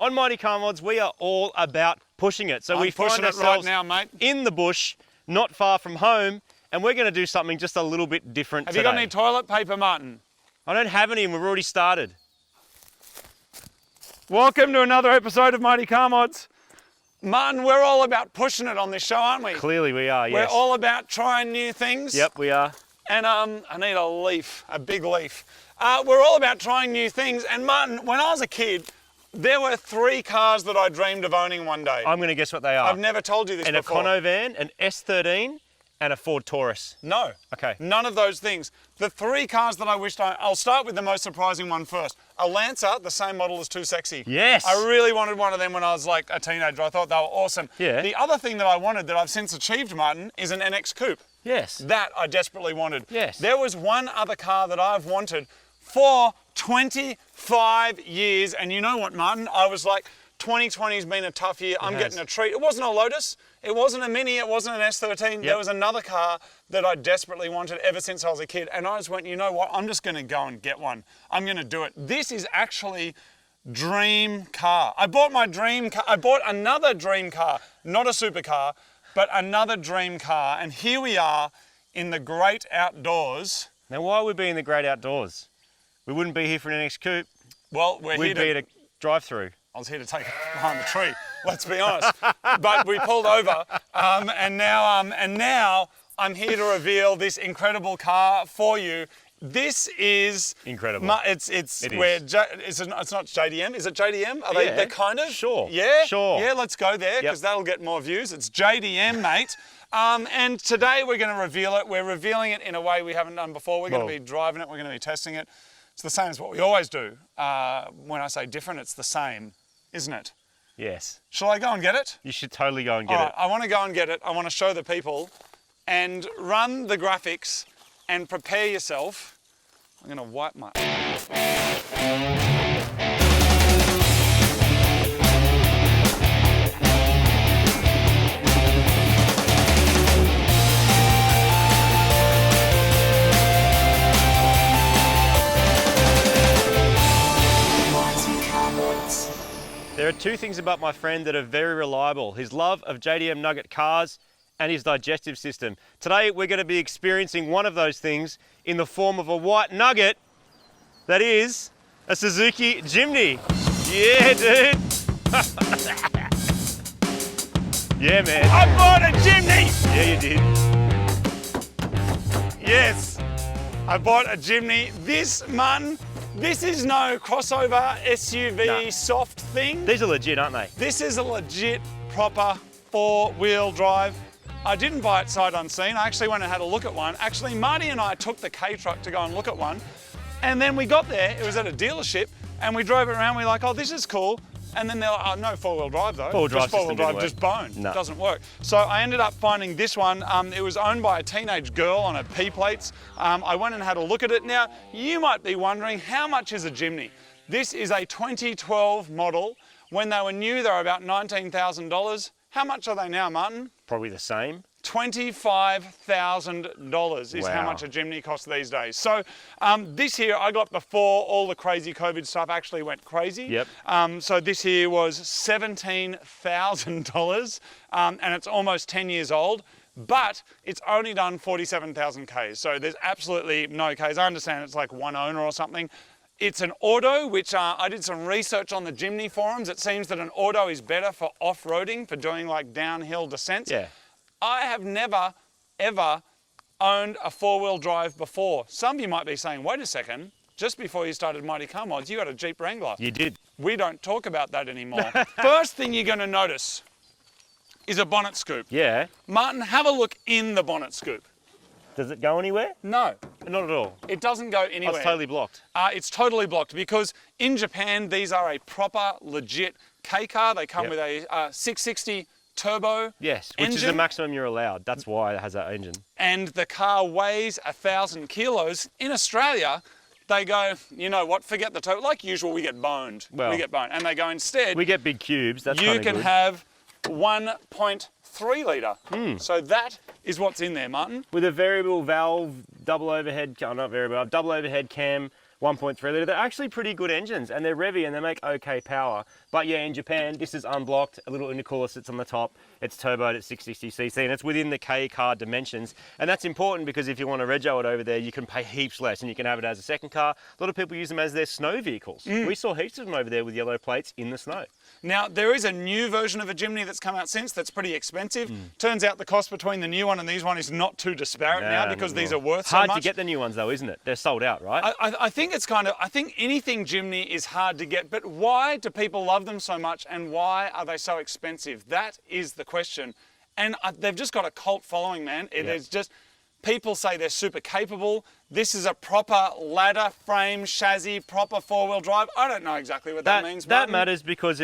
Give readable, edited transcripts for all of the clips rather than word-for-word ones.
On Mighty Car Mods, we are all about pushing it. So we find ourselves right now, mate. in the bush, not far from home, and we're going to do something just a little bit different today. Have you got any toilet paper, Martin? I don't have any, and we've already started. Welcome to another episode of Mighty Car Mods. Martin, we're all about pushing it on this show, aren't we? Clearly we are, yes. We're all about trying new things. Yep, we are. And I need a leaf, a big leaf. We're all about trying new things. And Martin, when I was a kid, there were 3 cars that I dreamed of owning one day. I'm going to guess what they are. I've never told you this before. An Econo van, an S13, and a Ford Taurus. No. Okay. None of those things. The 3 cars that I wished I'll start with the most surprising one first. A Lancer, the same model as Too Sexy. Yes. I really wanted one of them when I was like a teenager. I thought they were awesome. Yeah. The other thing that I wanted that I've since achieved, Martin, is an NX Coupe. Yes. That I desperately wanted. Yes. There was one other car that I've wanted for 25 years. And you know what, Martin? I was like, 2020's been a tough year. I'm getting a treat. It wasn't a Lotus. It wasn't a Mini. It wasn't an S13. Yep. There was another car that I desperately wanted ever since I was a kid. And I just went, you know what? I'm just going to go and get one. I'm going to do it. This is actually dream car. I bought my dream car. I bought another dream car, not a supercar, but another dream car. And here we are in the great outdoors. Now, why would we be in the great outdoors? We wouldn't be here for an NX Coupe. Well, we'd be at a drive-through. I was here to take it behind the tree, let's be honest. But we pulled over, and now I'm here to reveal this incredible car for you. This is incredible. It's not JDM. Is it JDM? Are yeah, they kind of? Sure. Yeah. Sure. Yeah. Let's go there because that'll get more views. It's JDM, mate. And today we're going to reveal it. We're revealing it in a way we haven't done before. We're going to be driving it. We're going to be testing it. It's the same as what we always do. When I say different, it's the same, isn't it? Yes. Shall I go and get it? You should totally go and get it. I want to go and get it. I want to show the people and run the graphics and prepare yourself. I'm going to wipe my... There are 2 things about my friend that are very reliable. His love of JDM Nugget cars and his digestive system. Today we're going to be experiencing one of those things in the form of a white nugget that is a Suzuki Jimny. Yeah, dude. Yeah, man. I bought a Jimny! Yeah, you did. Yes, I bought a Jimny. This, Martin, this is no crossover SUV soft thing. These are legit, aren't they? This is a legit, proper 4-wheel drive. I didn't buy it sight unseen. I actually went and had a look at one. Actually, Marty and I took the K-Truck to go and look at one. And then we got there, it was at a dealership, and we drove it around. We're like, oh, this is cool. And then they're like, oh, no 4-wheel drive though. 4-wheel drive, just bone. No. Doesn't work. So I ended up finding this one. It was owned by a teenage girl on her P-plates. I went and had a look at it. Now, you might be wondering, how much is a Jimny? This is a 2012 model. When they were new, they were about $19,000. How much are they now, Martin? Probably the same. $25,000 is how much a Jimny costs these days. So this here I got before all the crazy COVID stuff actually went crazy. Yep. So this here was $17,000 and it's almost 10 years old. But it's only done 47,000 Ks. So there's absolutely no Ks. I understand it's like one owner or something. It's an auto, which I did some research on the Jimny forums. It seems that an auto is better for off-roading, for doing like downhill descents. Yeah. I have never, ever owned a 4-wheel drive before. Some of you might be saying, wait a second, just before you started Mighty Car Mods, you had a Jeep Wrangler. You did. We don't talk about that anymore. First thing you're going to notice is a bonnet scoop. Yeah. Martin, have a look in the bonnet scoop. Does it go anywhere? No. Not at all. It doesn't go anywhere. Oh, it's totally blocked. It's totally blocked because in Japan, these are a proper, legit K car. They come with a 660 turbo Yes, which engine. is the maximum you're allowed. That's why it has that engine. And the car weighs 1,000 kilos. In Australia, they go, you know what, forget the turbo. Like usual, we get boned. Well, we get boned. And they go, instead, we get big cubes. That's you kind of can good. have 1.3 litre. So that is what's in there, Martin. With a variable valve, double overhead, not variable, double overhead cam, 1.3 litre. They're actually pretty good engines, and they're revvy and they make okay power. But yeah, in Japan, this is unblocked. A little intercooler sits on the top. It's turboed at 660cc, and it's within the K car dimensions. And that's important because if you want to rego it over there, you can pay heaps less, and you can have it as a second car. A lot of people use them as their snow vehicles. We saw heaps of them over there with yellow plates in the snow. Now, there is a new version of a Jimny that's come out since that's pretty expensive. Turns out the cost between the new one and these one is not too disparate now because these are worth so much. Hard to get the new ones though, isn't it? They're sold out, right? I think it's kind of, I think anything Jimny is hard to get, but why do people love them so much and why are they so expensive? That is the question. And they've just got a cult following, man. It is just, people say they're super capable. This is a proper ladder frame chassis, proper four-wheel drive. I don't know exactly what that means. That matters because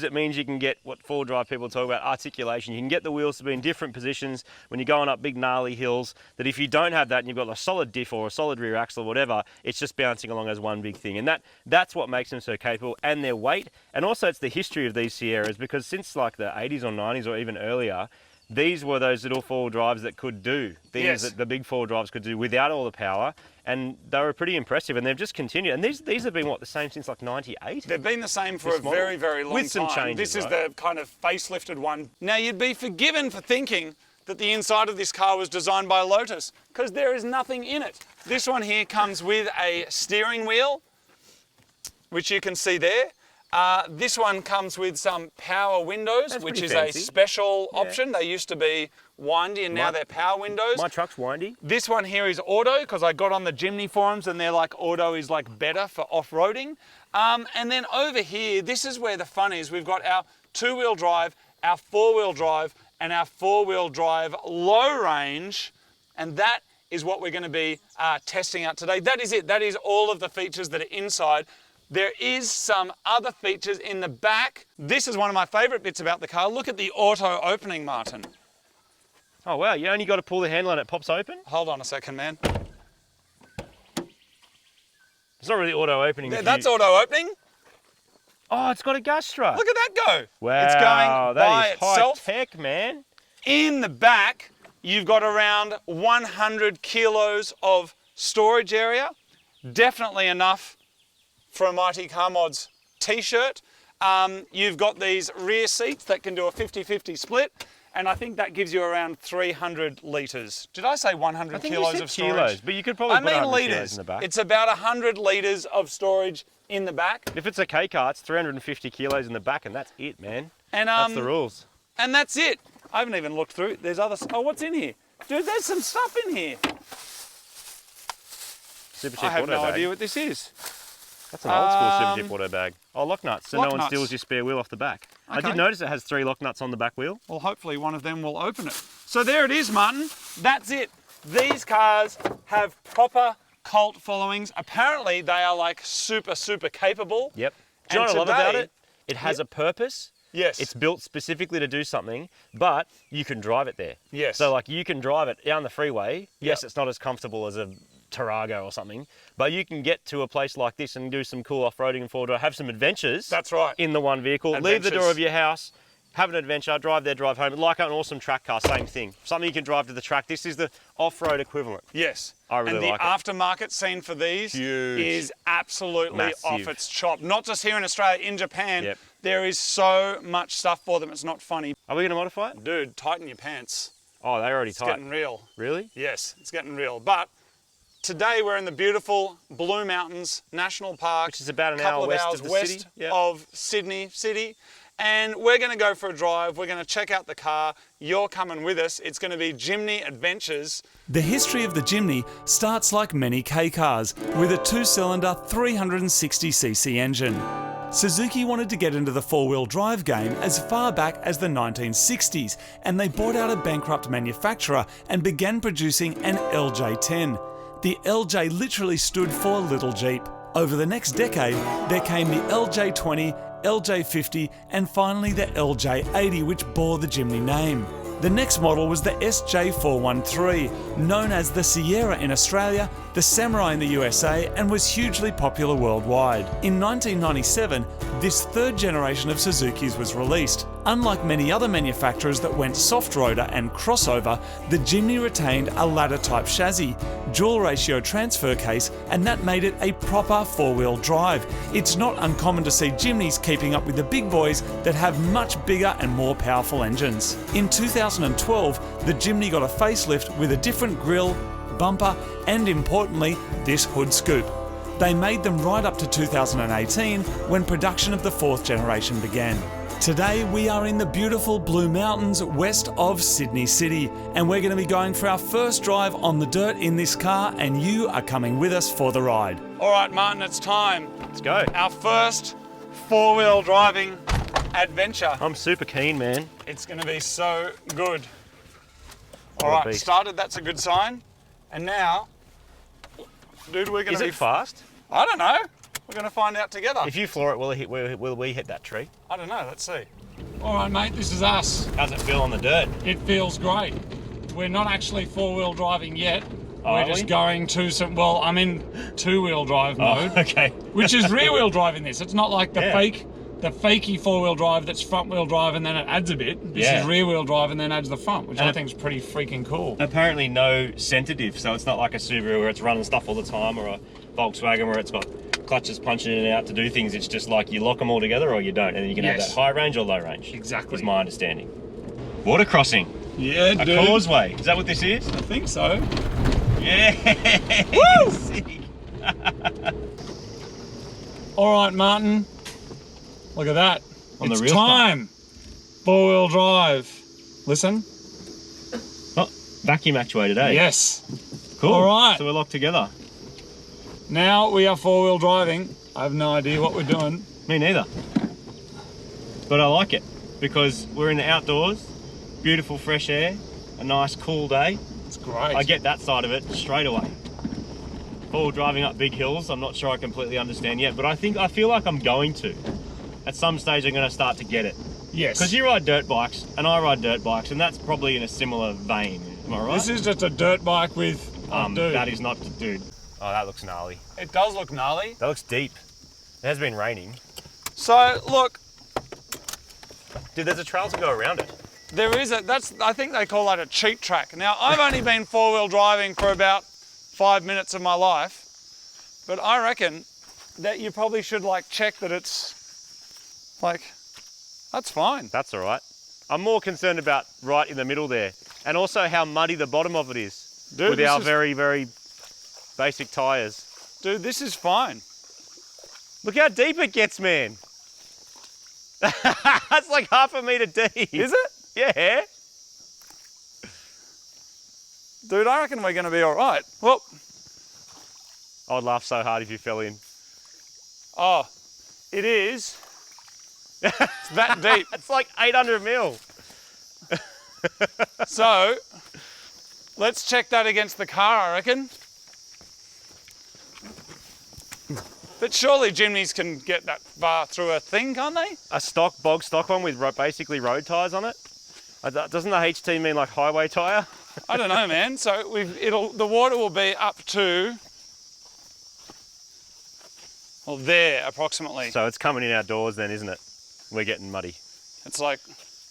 it means you can get what four-wheel drive people talk about, articulation. You can get the wheels to be in different positions when you're going up big gnarly hills. That if you don't have that and you've got a solid diff or a solid rear axle or whatever, it's just bouncing along as one big thing. And that's what makes them so capable, and their weight. And also it's the history of these Sierras, because since like the 80s or 90s or even earlier, these were those little four-wheel drives that could do things that the big four-wheel drives could do without all the power, and they were pretty impressive, and they've just continued. And these have been, what, the same since like 98? They've been the same for a very, very long time. With some changes, This is the kind of facelifted one. Now, you'd be forgiven for thinking that the inside of this car was designed by Lotus, because there is nothing in it. This one here comes with a steering wheel, which you can see there. This one comes with some power windows, which is a special option. They used to be windy and now they're power windows. My truck's windy. This one here is auto, because I got on the Jimny forums and they're like, auto is like better for off-roading. And then over here, this is where the fun is. We've got our two-wheel drive, our four-wheel drive, and our four-wheel drive low range. And that is what we're going to be testing out today. That is it. That is all of the features that are inside. There is some other features in the back. This is one of my favourite bits about the car. Look at the auto opening, Martin. Oh wow, you only got to pull the handle and it pops open? Hold on a second, man. It's not really auto opening. That's auto opening. Oh, it's got a gas strut. Look at that go. Wow, it's going by itself. High tech, man. In the back, you've got around 100 kilos of storage area. Definitely enough for a Mighty Car Mods t-shirt. You've got these rear seats that can do a 50-50 split, and I think that gives you around 300 litres. Did I say 100 kilos of storage? Kilos, but you could probably put 100 kilos in the back. It's about 100 litres of storage in the back. If it's a K car, it's 350 kilos in the back, and that's it, man. And that's the rules. And that's it. I haven't even looked through. There's other. Oh, what's in here, dude? There's some stuff in here. Super cheap I have auto no bag. idea what this is. That's an old school Super Cheap auto bag. Oh, lock nuts, so lock no one nuts. steals your spare wheel off the back. Okay. I did notice it has 3 lock nuts on the back wheel. Well, hopefully one of them will open it. So there it is, Martin. That's it. These cars have proper cult followings. Apparently, they are like super, super capable. Yep. Do you know what I love about it? It has a purpose. Yes. It's built specifically to do something, but you can drive it there. Yes. So like you can drive it down the freeway. Yes, it's not as comfortable as a Tarago or something, but you can get to a place like this and do some cool off-roading and four-wheel drive, have some adventures. That's right. In the one vehicle. Adventures. Leave the door of your house, have an adventure, drive there, drive home. Like an awesome track car, same thing. Something you can drive to the track. This is the off-road equivalent. Yes. I really like it. And the aftermarket scene for these is absolutely massive. off its chop. Not just here in Australia, in Japan, Yep. there is so much stuff for them, it's not funny. Are we going to modify it? Dude, tighten your pants. Oh, they're already It's tight. getting real. Really? Yes, it's getting real. But today we're in the beautiful Blue Mountains National Park, Which is about an couple hour of west hours of the west city. Yep. of Sydney City. And we're going to go for a drive. We're going to check out the car. You're coming with us. It's going to be Jimny Adventures. The history of the Jimny starts like many K cars, with a 2-cylinder 360cc engine. Suzuki wanted to get into the four-wheel drive game as far back as the 1960s, and they bought out a bankrupt manufacturer and began producing an LJ10. The LJ literally stood for Little Jeep. Over the next decade, there came the LJ20, LJ50 and finally the LJ80, which bore the Jimny name. The next model was the SJ413, known as the Sierra in Australia, the Samurai in the USA, and was hugely popular worldwide. In 1997, this third generation of Suzukis was released. Unlike many other manufacturers that went soft-roader and crossover, the Jimny retained a ladder-type chassis, dual-ratio transfer case, and that made it a proper four-wheel drive. It's not uncommon to see Jimnys keeping up with the big boys that have much bigger and more powerful engines. In 2012, the Jimny got a facelift with a different grille, bumper, and importantly, this hood scoop. They made them right up to 2018 when production of the fourth generation began. Today we are in the beautiful Blue Mountains west of Sydney City, and we're going to be going for our first drive on the dirt in this car, and you are coming with us for the ride. All right, Martin, it's time. Let's go. Our first four-wheel driving adventure. I'm super keen, man. It's going to be so good. All right, beast. started, that's a good sign. And now, dude, we're going to be... Is it fast? I don't know. We're going to find out together. If you floor it, will we hit that tree? I don't know, let's see. All right, mate, this is us. How's it feel on the dirt? It feels great. We're not actually four-wheel driving yet. Are We're just we? going to some, well, I'm in two-wheel drive mode. Oh, okay. Which is rear-wheel driving this. It's not like the Yeah. fakey four-wheel drive that's front-wheel drive and then it adds a bit. This Yeah. is rear-wheel drive and then adds the front, which And I think is pretty freaking cool. Apparently no center diff, so it's not like a Subaru where it's running stuff all the time, or a Volkswagen where it's got clutches punching in and out to do things. It's just like you lock them all together or you don't, and then you can have Yes. that high range or low range. Exactly. Is my understanding. Water crossing. Yeah, A dude. causeway. Is that what this is? I think so. Yeah. Woo! Sick. All right, Martin. Look at that. On the it's real time. Four-wheel drive. Listen. Oh, vacuum actuated, eh? Yes. Cool. All right. So we're locked together. Now we are four-wheel driving. I have no idea what we're doing. Me neither. But I like it because we're in the outdoors, beautiful fresh air, a nice cool day. It's great. I get that side of it straight away. All driving up big hills, I'm not sure I completely understand yet, but I feel like I'm going to. At some stage I'm going to start to get it. Yes. Because you ride dirt bikes and I ride dirt bikes, and that's probably in a similar vein. Am I right? This is just a dirt bike with dude. That is not, dude. Oh, that looks gnarly. It does look gnarly. That looks deep. It has been raining. So look, Dude, there's a trail to go around it. there is I think they call that a cheat track. Now I've only been four-wheel driving for about 5 minutes of my life, but I reckon that you probably should like check that it's like, that's fine. That's all right. I'm more concerned about right in the middle there, and also how muddy the bottom of it is. Dude, with this our is- very, very basic tyres. Dude, this is fine. Look how deep it gets, man. That's like half a metre deep. Is it? Yeah. Dude, I reckon we're gonna be all right. Well, I would laugh so hard if you fell in. oh, it is. It's that deep. It's like 800 mil. So, let's check that against the car, I reckon. But surely Jimnys can get that far through a thing, can't they? A bog stock one with basically road tyres on it. Doesn't the HT mean like highway tyre? I don't know, man. So the water will be up to, well, there approximately. So it's coming in our doors then, isn't it? We're getting muddy. It's like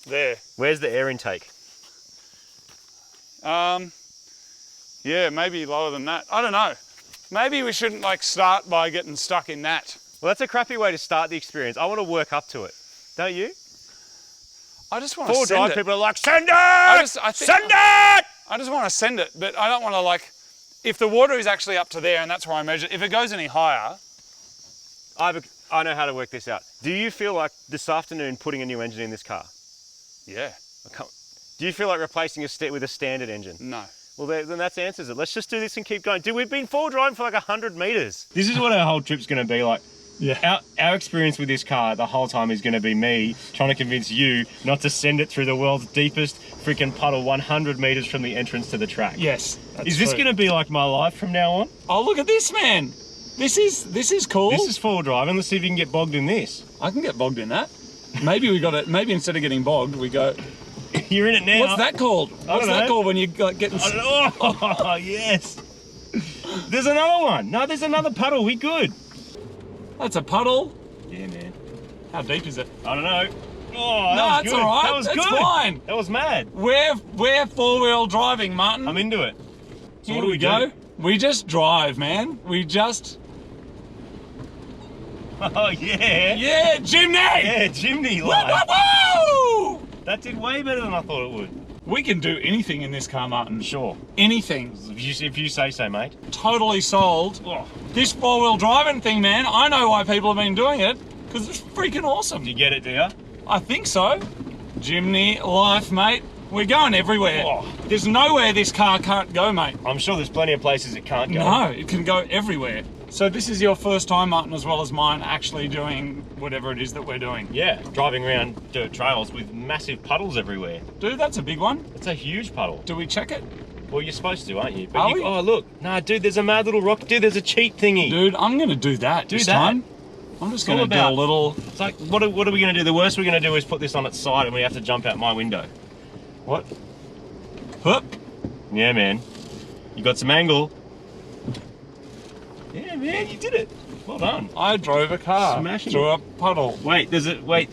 there. Where's the air intake? Yeah, maybe lower than that. I don't know. Maybe we shouldn't like start by getting stuck in that. Well, that's a crappy way to start the experience. I want to work up to it. Don't you? I just want to Four send drive it. people are like, send it! I think- Send it! I just want to send it, but I don't want to like, if the water is actually up to there and that's where I measure, if it goes any higher. I know how to work this out. Do you feel like this afternoon putting a new engine in this car? Yeah. Do you feel like replacing with a standard engine? No. Well, then that answers it. Let's just do this and keep going. Dude, we've been full driving for like 100 metres. This is what our whole trip's going to be like. Yeah. Our experience with this car the whole time is going to be me trying to convince you not to send it through the world's deepest freaking puddle 100 metres from the entrance to the track. Yes. Is this going to be like my life from now on? Oh, look at this, man. This is cool. This is full driving. Let's see if you can get bogged in this. I can get bogged in that. Maybe maybe instead of getting bogged, we go. You're in it now. What's that called? What's that called when you like getting... Oh, yes. There's another one. No, there's another puddle. We good. That's a puddle. Yeah, man. How deep is it? I don't know. Oh, No, that was it's good. all right. That was That's good. fine. That was mad. We're four-wheel driving, Martin. I'm into it. So Here what do we we go. do? We just drive, man. We just... Oh, yeah. Yeah, Jimny! Yeah, Jimny Woo, life. woo, woo! That did way better than I thought it would. We can do anything in this car, Martin. Sure. Anything. If you say so, mate. Totally sold. Oh. This four-wheel driving thing, man, I know why people have been doing it, because it's freaking awesome. Do you get it, do you? I think so. Jimny life, mate. We're going everywhere. Oh. There's nowhere this car can't go, mate. I'm sure there's plenty of places it can't go. No, it can go everywhere. So this is your first time, Martin, as well as mine, actually doing whatever it is that we're doing. Yeah, driving around dirt trails with massive puddles everywhere. Dude, that's a big one. It's a huge puddle. Do we check it? Well, you're supposed to, aren't you? But Are we? Oh, look. Nah, dude, there's a mad little rock. Dude, there's a cheat thingy. Dude, I'm going to do that this time. I'm just going to do a little... It's like, what are we going to do? The worst we're going to do is put this on its side and we have to jump out my window. What? Hup. Yeah, man. You got some angle. Yeah, man, you did it. Well done. I drove a car Smashing through a puddle. Wait, wait.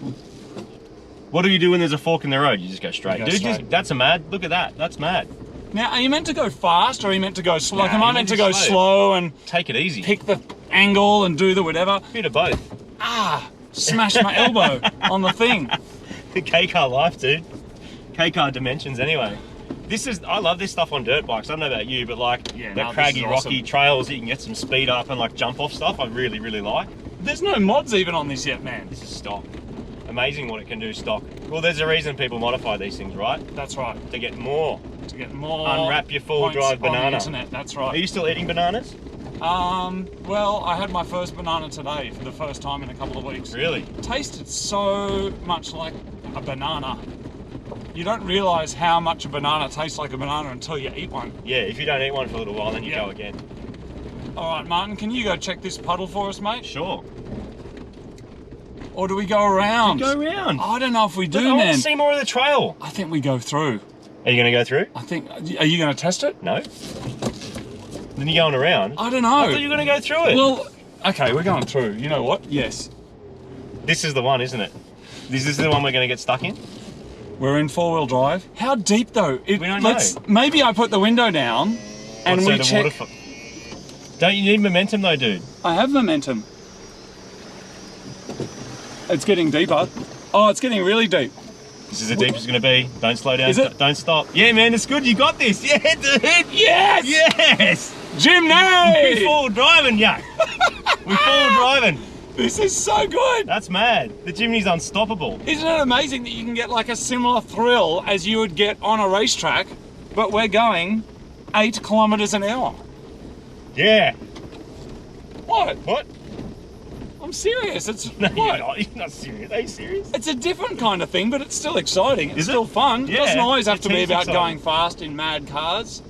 What do you do when there's a fork in the road? You just go straight. You go Dude, straight. that's a mad. Look at that. That's mad. Now, are you meant to go fast or are you meant to go slow? Like, Nah, am I you're meant to meant go to slow and Take it easy. pick the angle and do the whatever? Bit of both. Ah, smash my elbow on the thing. The K-car life, dude. K-car dimensions, anyway. I love this stuff on dirt bikes. I don't know about you, but like Yeah, the no, this craggy, is rocky awesome. trails that you can get some speed up and like jump off stuff. I really, really like. There's no mods even on this yet, man. This is stock. Amazing what it can do stock. Well, there's a reason people modify these things, right? That's right. To get more. To get more Unwrap your four-wheel points drive on the banana. internet. That's Are right. you still eating bananas? Well, I had my first banana today for the first time in a couple of weeks. Really? It tasted so much like a banana. You don't realise how much a banana tastes like a banana until you eat one. Yeah, if you don't eat one for a little while, then you Yeah. go again. All right, Martin, can you go check this puddle for us, mate? Sure. Or do we go around? Go around. I don't know if we do, I want man. to see more of the trail. I think we go through. Are you going to go through? I think. Are you going to test it? No. Then you're going around. I don't know. I thought you were going to go through it. Well, okay, we're going through. You know what? Yes. This is the one, isn't it? This is the one we're going to get stuck in? We're in four-wheel drive. How deep though? We don't know. Maybe I put the window down and So we the check. Don't you need momentum though, dude? I have momentum. It's getting deeper. Oh, it's getting really deep. This is the deepest it's going to be. Don't slow down. Is it? Don't stop. Yeah, man, it's good. You got this. Yeah, dude. Yes! Yes! Jimny! We forward driving, yeah. We forward driving. This is so good. That's mad. The Jimny's unstoppable. Isn't it amazing that you can get like a similar thrill as you would get on a racetrack, but we're going 8 kilometers an hour? Yeah. What? What? I'm serious. It's No, what? you're not serious. Are you serious? It's a different kind of thing, but it's still exciting. It's Is it? still fun. It Yeah, doesn't always have it to be seems about exciting. going fast in mad cars.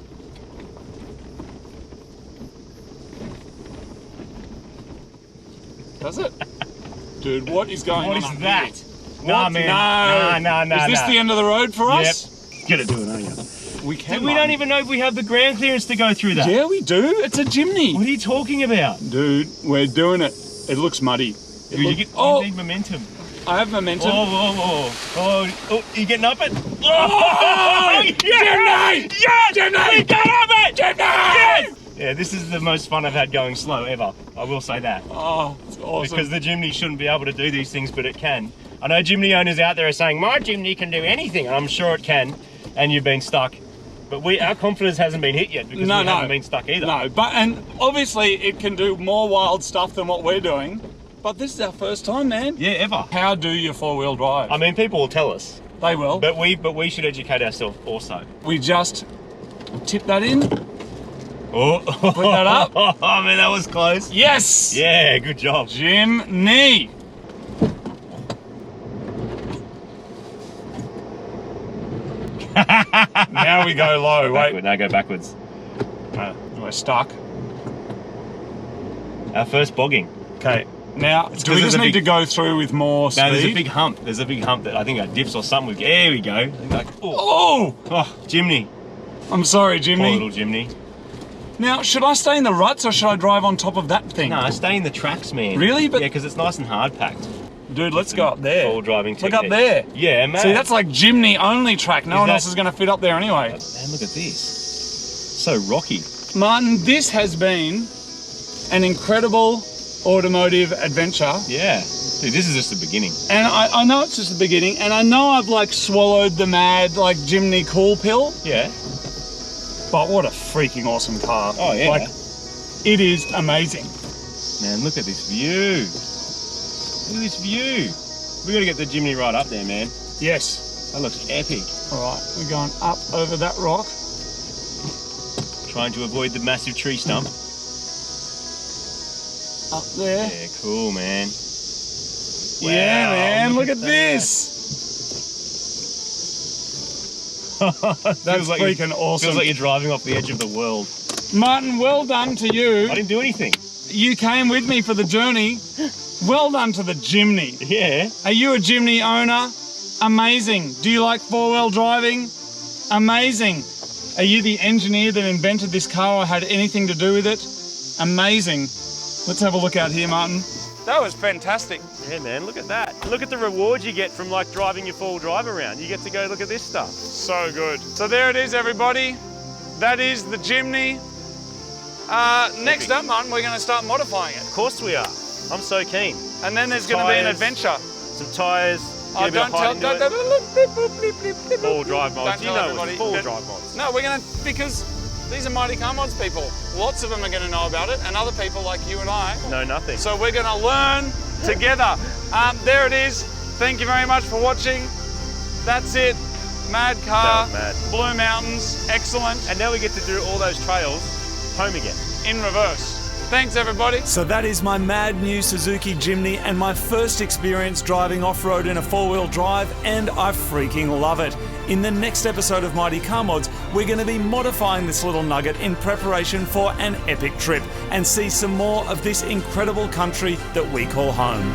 Does it? Dude, what is going What on is up that? here? Nah, What? man. No. Nah. Is this the end of the road for Yep. us? Get it doing, aren't you? We can. Dude, we don't even know if we have the ground clearance to go through that. Yeah, we do. It's a Jimny. What are you talking about? Dude, we're doing it. It looks muddy. You Oh, need momentum. I have momentum. Oh, you getting up it? Oh, yeah! Jimny! Yes! Jimny! We got up it! Jimny! Yes! Yeah, this is the most fun I've had going slow ever. I will say that. Oh, it's awesome. Because the Jimny shouldn't be able to do these things, but it can. I know Jimny owners out there are saying, my Jimny can do anything, and I'm sure it can, and you've been stuck. But our confidence hasn't been hit yet because we haven't been stuck either. No, and obviously it can do more wild stuff than what we're doing. But this is our first time, man. Yeah, ever. How do you four-wheel drive? I mean, people will tell us, They will. but we should educate ourselves also. We just tip that in. Oh, Put that up. Oh man, that was close. Yes! Yeah, good job. Jimny! Now we go low. Wait. Backward, now go backwards. No, we're stuck. Our first bogging. Okay, Now, do we just need to go through with more speed? No, there's a big hump. There's a big hump that I think that dips or something. There we go. Oh! Jimny. I'm sorry, Poor Jimny. little Jimny. Now, should I stay in the ruts or should I drive on top of that thing? No, stay in the tracks, man. Really? But yeah, because it's nice and hard packed. Dude, let's go up there. Full driving Look up technique. there. Yeah, man. See, that's like Jimny only track. No one else is going to fit up there anyway. Man, look at this. So rocky. Martin, this has been an incredible automotive adventure. Yeah. Dude, this is just the beginning. And I know it's just the beginning, and I know I've like swallowed the mad like Jimny cool pill, Yeah. but what a freaking awesome car. Oh, yeah. Like, it is amazing. Man, look at this view. Look at this view. We got to get the Jimny right up there, man. Yes. That looks epic. All right, we're going up over that rock. Trying to avoid the massive tree stump. Up there. Yeah, cool, man. Yeah, Wow, man, look at that. this. That's Feels like freaking awesome. Feels like you're driving off the edge of the world. Martin, well done to you. I didn't do anything. You came with me for the journey. Well done to the Jimny. Yeah. Are you a Jimny owner? Amazing. Do you like four-wheel driving? Amazing. Are you the engineer that invented this car or had anything to do with it? Amazing. Let's have a look out here, Martin. That was fantastic. Yeah, man, look at that. Look at the rewards you get from like driving your full drive around. You get to go look at this stuff. So good. So there it is, everybody. That is the Jimny. Next up, Martin, we're going to start modifying it. Of course we are. I'm so keen. And then there's going to be an adventure. Some tyres. Oh, don't tell. Full drive mods. Don't You tell know everybody. it's full drive mods. No, we're going to, because these are Mighty Car Mods people. Lots of them are going to know about it, and other people like you and I. No, nothing. So we're going to learn together. There it is. Thank you very much for watching. That's it. Mad car. That was mad. Blue Mountains. Excellent. And now we get to do all those trails home again. In reverse. Thanks, everybody. So that is my mad new Suzuki Jimny and my first experience driving off-road in a four-wheel drive, and I freaking love it. In the next episode of Mighty Car Mods, we're going to be modifying this little nugget in preparation for an epic trip and see some more of this incredible country that we call home.